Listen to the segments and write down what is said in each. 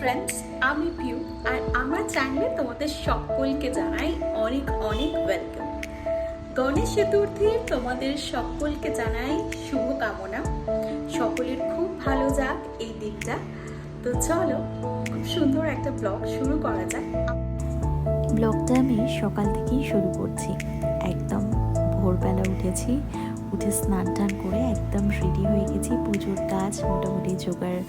Friends, আমি পিউ আর আমার চ্যানেলে তোমাদের সকলকে জানাই অনেক অনেক ওয়েলকাম। গণেশ চতুর্থীর তোমাদের সকলকে জানাই শুভকামনা। সকলের খুব ভালো যাক এই দিনটা। তো চলো খুব সুন্দর একটা ব্লগ শুরু করা যাক। ব্লগটা আমি সকাল থেকেই শুরু করছি। একদম ভোরবেলা উঠেছি, উঠে স্নান টান করে একদম রেডি হয়ে গেছি। পুজোর কাজ মোটামুটি জোগাড়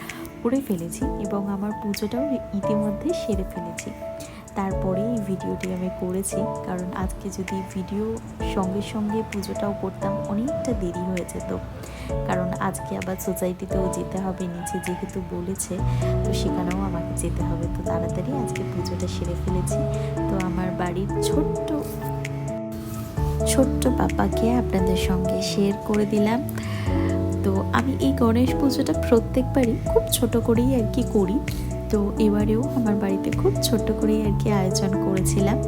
করে ফেলেছি এবং আমার পুজোটাও ইতিমধ্যে সেরে ফেলেছি। তারপরে এই ভিডিওটি আমি করেছি, কারণ আজকে যদি ভিডিও সঙ্গে সঙ্গে পুজোটাও করতাম অনেকটা দেরি হয়ে যেত। কারণ আজকে আবার সোসাইটিতেও যেতে হবে, নিচে যেহেতু বলেছে, তো সেখানেও আমাকে যেতে হবে। তো তাড়াতাড়ি আজকে পুজোটা সেরে ফেলেছি। তো আমার বাড়ির ছোট্ট পাপাকে আপনাদের সঙ্গে শেয়ার করে দিলাম। তো আমি এই গণেশ পুজোটা প্রত্যেকবারই খুব ছোট করেই আর কি করি। তো এবারেও আমার বাড়িতে খুব ছোট্ট করেই আর কি আয়োজন করেছিলাম।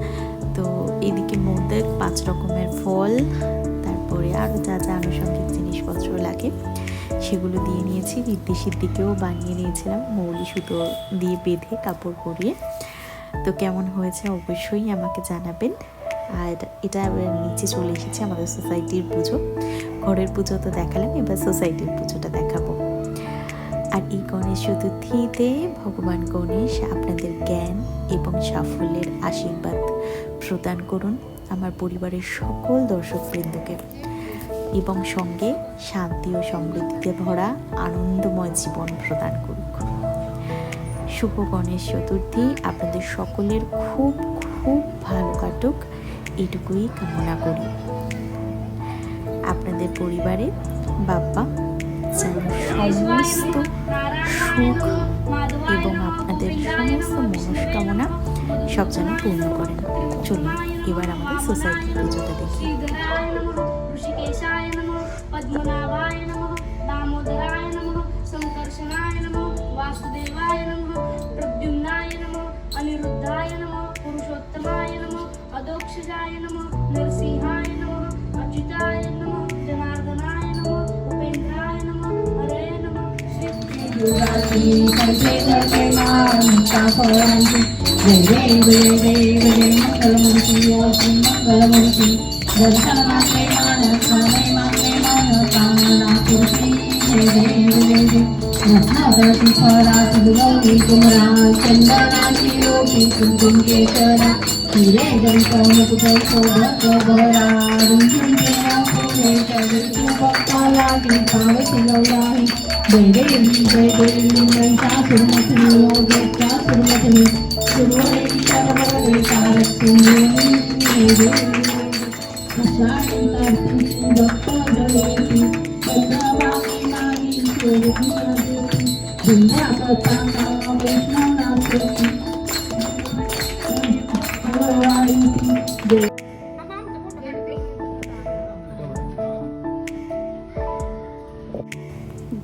তো এদিকে মধ্যে 5 রকমের ফল, তারপরে আরও যা যা আনুষঙ্গিক জিনিসপত্র লাগে সেগুলো দিয়ে নিয়েছি। ঋদ্ধিসির দিকেও বানিয়ে নিয়েছিলাম মৌলি সুতো দিয়ে বেঁধে কাপড় পরিয়ে। তো কেমন হয়েছে অবশ্যই আমাকে জানাবেন। আর এটা এবার নিচে চলে এসেছে আমাদের সোসাইটির পুজো। ঘরের পুজো তো দেখালাম, এবার সোসাইটির পুজোটা দেখাবো। আর এই গণেশ চতুর্থীতে ভগবান গণেশ আপনাদের জ্ঞান এবং সাফল্যের আশীর্বাদ প্রদান করুন আমার পরিবারের সকল দর্শকবৃন্দকে, এবং সঙ্গে শান্তি ও সমৃদ্ধিতে ভরা আনন্দময় জীবন প্রদান করুক। শুভ গণেশ চতুর্থী আপনাদের সকলের খুব খুব ভালো কাটুক, এটুকুই কামনা করি। আপনাদের পরিবারে বাবা যেন সমস্ত সুখ এবং আপনাদের সমস্ত মনস্কামনা সব যেন পূর্ণ করেন। চলুন এবার আমাদের সোসাইটির পুজোটা দেখি। अनिरुद्धाय नमः, पुरुषोत्तमाय नमः, अदोक्षजाय नमः, नरसिंहाय नमः, अच्युताय नमः, जनार्दनाय नमः, उपेन्द्राय नमः, हरे नमः,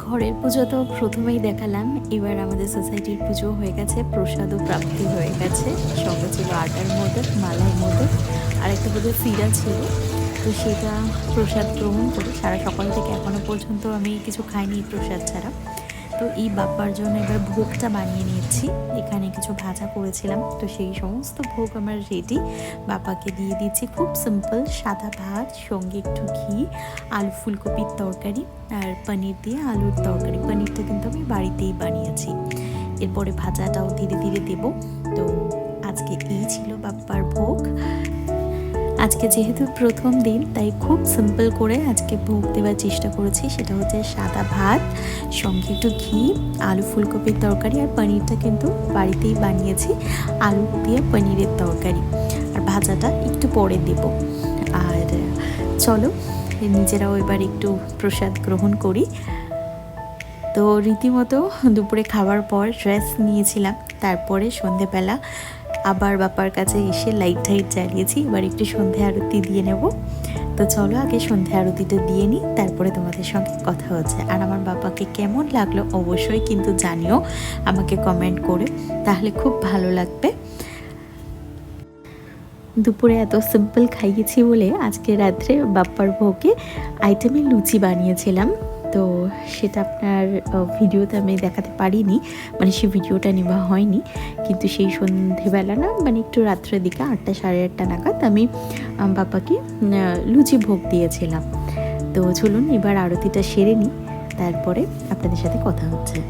ঘরের পুজো তো প্রথমেই দেখালাম, এবার আমাদের সোসাইটির পুজো হয়ে গেছে, প্রসাদও প্রাপ্তি হয়ে গেছে। সঙ্গে ছিল আটার মোদক, মালাই মোদক, আর একটা বোধহয় সিরা ছিল। তো সেটা প্রসাদ গ্রহণ করে সারা সকাল থেকে এখনও পর্যন্ত আমি কিছু খাইনি প্রসাদ ছাড়া। তো এই বাপ্পার জন্য এবার ভোগটা বানিয়ে নিয়েছি। এখানে কিছু ভাজা করেছিলাম, তো সেই সমস্ত ভোগ আমার রেডি। বাপ্পাকে দিয়ে দিচ্ছি খুব সিম্পল সাদা ভাত, সঙ্গে একটু ঘি, আলু ফুলকপির তরকারি আর পনির দিয়ে আলুর তরকারি। পনিরটা কিন্তু আমি বাড়িতেই বানিয়েছি। এরপরে ভাজাটাও ধীরে ধীরে দেব। তো আজকে এই ছিল বাপ্পার ভোগ। আজকে যেহেতু প্রথম দিন, তাই খুব সিম্পল করে আজকে ভোগ দেওয়ার চেষ্টা করেছি। সেটা হচ্ছে সাদা ভাত, সঙ্গে একটু ঘি, আলু ফুলকপির তরকারি, আর পনিরটা কিন্তু বাড়িতেই বানিয়েছি, আলু দিয়ে পনিরের তরকারি। আর ভাজাটা একটু পরে দেব। আর চলো নিজেরাও এবার একটু প্রসাদ গ্রহণ করি। তো রীতিমতো দুপুরে খাওয়ার পর রেস্ট নিয়েছিলাম। তারপরে সন্ধেবেলা আবার বাপার কাছে এসে লাইট টাইট জ্বালিয়েছি। এবার একটু সন্ধে আরতি দিয়ে নেব। তো চলো আগে সন্ধে আরতিটা দিয়ে নিই, তারপরে তোমাদের সঙ্গে কথা হচ্ছে। আর আমার বাবাকে কেমন লাগলো অবশ্যই কিন্তু জানিও আমাকে কমেন্ট করে, তাহলে খুব ভালো লাগবে। দুপুরে এত সিম্পল খাইয়েছি বলে আজকে রাত্রে বাপ্পার ভোগে আইটেমে লুচি বানিয়েছিলাম। তো সেটা আপনার ভিডিওতে আমি দেখাতে পারিনি, মানে সেই ভিডিওটা নেওয়া হয়নি। কিন্তু সেই সন্ধেবেলা না, মানে একটু রাত্রের দিকে 8টা সাড়ে 8টা নাগাদ আমি বাবাকে লুচি ভোগ দিয়েছিলাম। তো চলুন এবার আরতিটা সেরে নিই, তারপরে আপনাদের সাথে কথা হচ্ছে।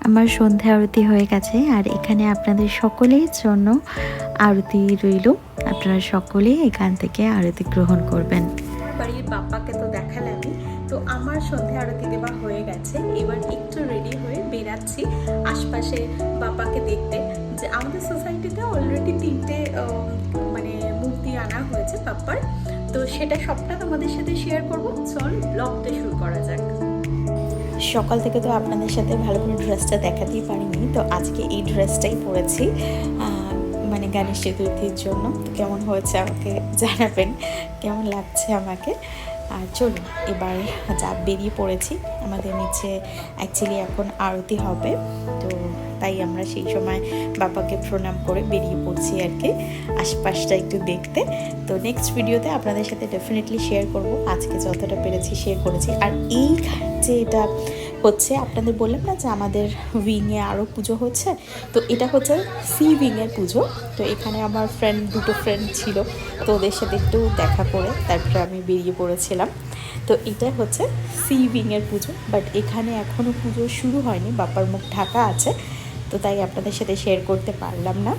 আমার সন্ধ্যা আরতি হয়ে গেছে, আর এখানে আপনাদের সকলের জন্য আরতি রইল। আপনারা সকলেই এখান থেকে আরতি গ্রহণ করবেন। বাড়ির বাপ্পাকে তো দেখালামই, তো আমার সন্ধ্যা আরতি দেওয়া হয়ে গেছে। এবার একটু রেডি হয়ে বেরাচ্ছি আশপাশে বাপ্পাকে দেখতে। যে আমাদের সোসাইটিতে অলরেডি 3টে মানে মূর্তি আনা হয়েছে বাপ্পার, তো সেটা সবটা তোমাদের সাথে শেয়ার করবো। চল ব্লগটা শুরু করা যাক। সকাল থেকে তো আপনাদের সাথে ভালো করে ড্রেসটা দেখাতেই পারিনি, তো আজকে এই ড্রেসটাই পরেছি মানে গণেশ চতুর্থীর জন্য। তো কেমন হয়েছে আমাকে জানাবেন, কেমন লাগছে আমাকে। আর চলুন এবার যা বেরিয়ে পড়েছি। আমাদের নিচে অ্যাকচুয়ালি এখন আরতি হবে, তো তাই আমরা সেই সময় বাবাকে প্রণাম করে বেরিয়ে পড়ছি আর কি, আশপাশটা একটু দেখতে। তো নেক্সট ভিডিওতে আপনাদের সাথে ডেফিনেটলি শেয়ার করব। আজকে যতটা পেরেছি শেয়ার করেছি। আর এই যে এটা হচ্ছে, আপনাদের বললাম না যে আমাদের উইংয়ে আরও পুজো হচ্ছে, তো এটা হচ্ছে সি উইংয়ের পুজো। তো এখানে আমার দুটো ফ্রেন্ড ছিল, তো ওদের সাথে একটু দেখা করে তারপরে আমি বেরিয়ে পড়েছিলাম। তো এটা হচ্ছে সি উইংয়ের পুজো, বাট এখানে এখনও পুজো শুরু হয়নি, বাবার মুখ ঢাকা আছে, তো তাই আপনাদের সাথে শেয়ার করতে পারলাম না।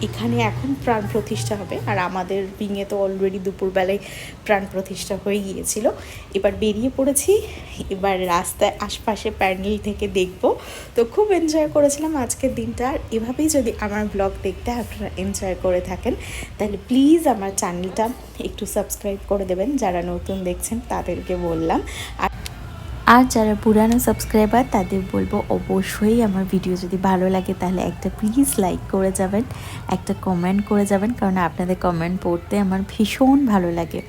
এখানে এখন প্রাণ প্রতিষ্ঠা হবে, আর আমাদের উইংয়ে তো অলরেডি দুপুরবেলায় প্রাণ প্রতিষ্ঠা হয়ে গিয়েছিল। এবার বেরিয়ে পড়েছি, এবার রাস্তায় আশপাশে প্যান্ডেল থেকে দেখব। তো খুব এনজয় করেছিলাম আজকের দিনটা। আর এভাবেই যদি আমার ব্লগ দেখতে আপনারা এনজয় করে থাকেন, তাহলে প্লিজ আমার চ্যানেলটা একটু সাবস্ক্রাইব করে দেবেন। যারা নতুন দেখছেন তাদেরকে বললাম, আর যারা পুরানো সাবস্ক্রাইবার তাদের বলবো অবশ্যই আমার ভিডিও যদি ভালো লাগে তাহলে একটা প্লিজ লাইক করে যাবেন, একটা কমেন্ট করে যাবেন, কারণ আপনাদের কমেন্ট পড়তে আমার ভীষণ ভালো লাগে।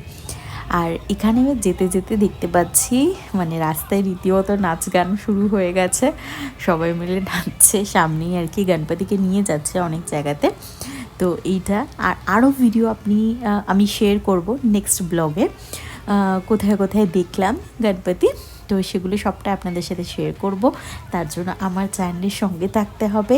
আর এখানে যেতে যেতে দেখতে পাচ্ছি মানে রাস্তায় রীতিমতো নাচ গান শুরু হয়ে গেছে, সবাই মিলে নাচছে। সামনেই আর কি গণপতিকে নিয়ে যাচ্ছে অনেক জায়গাতে। তো এইটা আর আরও ভিডিও আমি শেয়ার করব নেক্সট ব্লগে, কোথায় কোথায় দেখলাম গণপতি, তো সেগুলো সবটা আপনাদের সাথে শেয়ার করব। তার জন্য আমার চ্যানেলের সঙ্গে থাকতে হবে।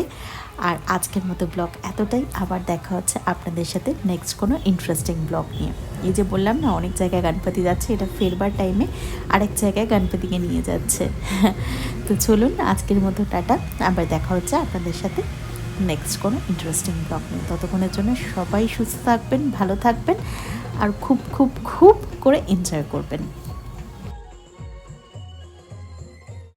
আর আজকের মতো ব্লগ এতটাই, আবার দেখা হচ্ছে আপনাদের সাথে নেক্সট কোনো ইন্টারেস্টিং ব্লগ নিয়ে। এই যে বললাম না অনেক জায়গায় গণপতি যাচ্ছে, এটা ফেরবার টাইমে আরেক জায়গায় গণপতিকে নিয়ে যাচ্ছে। তো চলুন আজকের মতো টাটা, আবার দেখা হচ্ছে আপনাদের সাথে নেক্সট কোনো ইন্টারেস্টিং ব্লগ নিয়ে। ততক্ষণের জন্য সবাই সুস্থ থাকবেন, ভালো থাকবেন, আর খুব খুব খুব করে এনজয় করবেন।